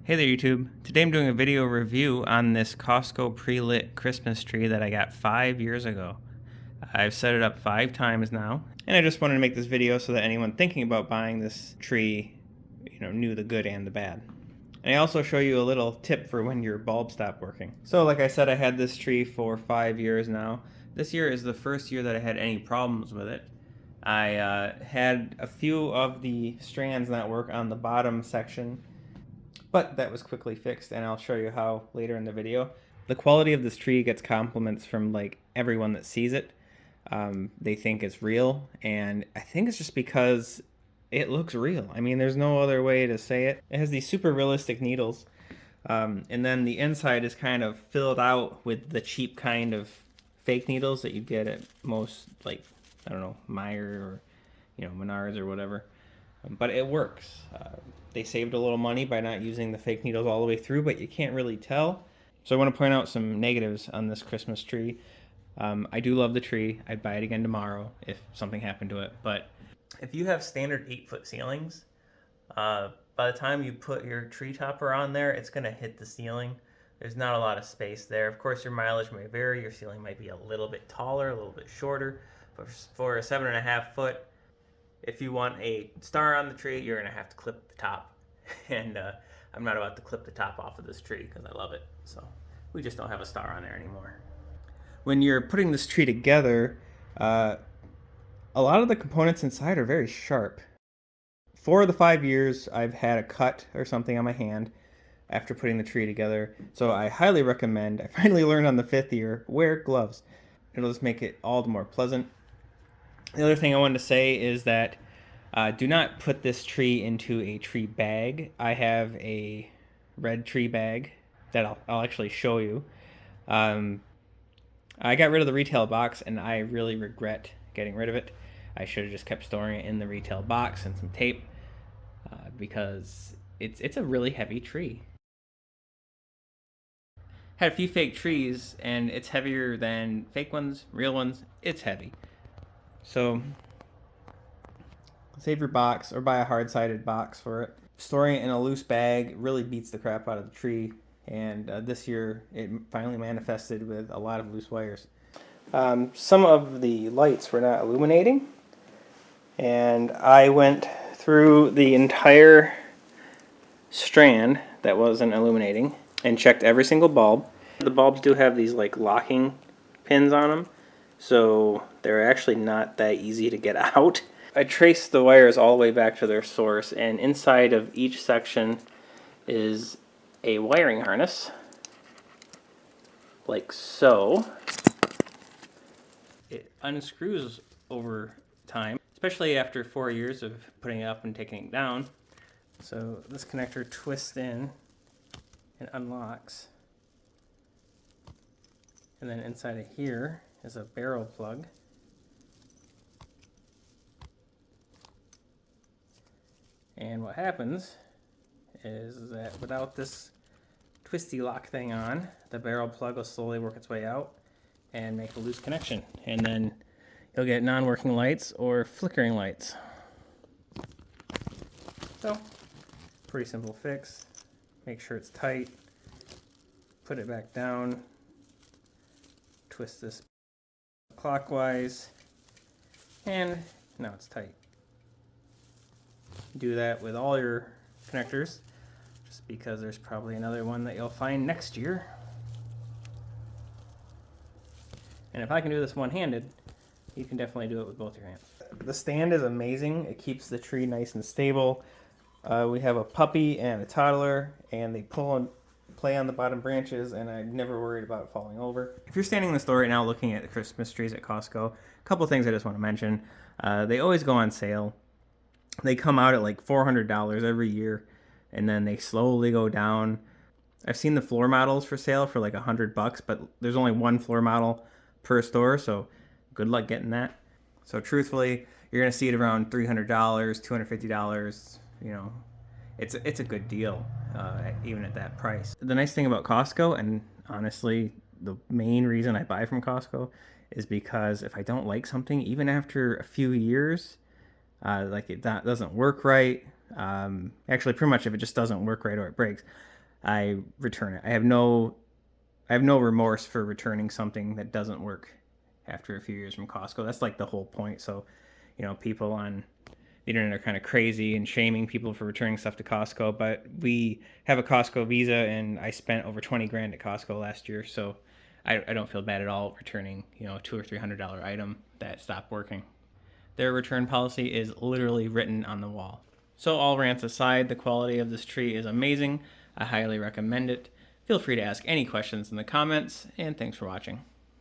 Hey there YouTube. Today I'm doing a video review on this Costco pre-lit Christmas tree that I got 5 years ago. I've set it up 5 times now, and I just wanted to make this video so that anyone thinking about buying this tree, knew the good and the bad. And I also show you a little tip for when your bulbs stop working. So like I said, I had this tree for 5 years now. This year is the first year that I had any problems with it. I had a few of the strands not work on the bottom section, but that was quickly fixed, and I'll show you how later in the video. The quality of this tree gets compliments from like everyone that sees it. They think it's real, and I think it's just because it looks real. I mean, there's no other way to say it. It has these super realistic needles, and then the inside is kind of filled out with the cheap kind of fake needles that you get at most, like, I don't know, Meijer or Menards or whatever. But it works. They saved a little money by not using the fake needles all the way through, but you can't really tell. So I want to point out some negatives on this Christmas tree. I do love the tree. I'd buy it again tomorrow if something happened to it. But if you have standard 8-foot ceilings, by the time you put your tree topper on there, it's going to hit the ceiling. There's not a lot of space there. Of course, your mileage may vary. Your ceiling might be a little bit taller, a little bit shorter. But for a 7.5 foot, if you want a star on the tree, you're going to have to clip the top. And I'm not about to clip the top off of this tree because I love it. So we just don't have a star on there anymore. When you're putting this tree together, a lot of the components inside are very sharp. 4 of the 5 years, I've had a cut or something on my hand after putting the tree together. So I highly recommend, I finally learned on the 5th year, wear gloves. It'll just make it all the more pleasant. The other thing I wanted to say is that do not put this tree into a tree bag. I have a red tree bag that I'll actually show you. I got rid of the retail box, and I really regret getting rid of it. I should have just kept storing it in the retail box and some tape because it's a really heavy tree. Had a few fake trees, and it's heavier than fake ones, real ones. It's heavy. So save your box or buy a hard-sided box for it. Storing it in a loose bag really beats the crap out of the tree, and this year it finally manifested with a lot of loose wires. Some of the lights were not illuminating, and I went through the entire strand that wasn't illuminating and checked every single bulb. The bulbs do have these like locking pins on them, so they're actually not that easy to get out. I traced the wires all the way back to their source, and inside of each section is a wiring harness, like so. It unscrews over time, especially after 4 years of putting it up and taking it down. So this connector twists in and unlocks. And then inside of here is a barrel plug. And what happens is that without this twisty lock thing on, the barrel plug will slowly work its way out and make a loose connection. And then you'll get non-working lights or flickering lights. So, pretty simple fix. Make sure it's tight. Put it back down. Twist this clockwise. And now it's tight. Do that with all your connectors, just because there's probably another one that you'll find next year. And if I can do this one-handed, you can definitely do it with both your hands. The stand is amazing. It keeps the tree nice and stable. We have a puppy and a toddler, and they pull and play on the bottom branches, and I'm never worried about it falling over. If you're standing in the store right now looking at the Christmas trees at Costco, a couple things I just want to mention. They always go on sale. They come out at like $400 every year, and then they slowly go down. I've seen the floor models for sale for like $100, but there's only one floor model per store, so good luck getting that. So truthfully, you're gonna see it around $300, $250. It's a good deal, even at that price. The nice thing about Costco, and honestly, the main reason I buy from Costco, is because if I don't like something, even after a few years, like it doesn't work right. Actually, pretty much if it just doesn't work right or it breaks, I return it. I have no remorse for returning something that doesn't work after a few years from Costco. That's like the whole point. So, people on the internet are kind of crazy and shaming people for returning stuff to Costco, but we have a Costco Visa, and I spent over 20 grand at Costco last year, so I don't feel bad at all returning, a $200 or $300 item that stopped working. Their return policy is literally written on the wall. So all rants aside, the quality of this tree is amazing. I highly recommend it. Feel free to ask any questions in the comments, and thanks for watching.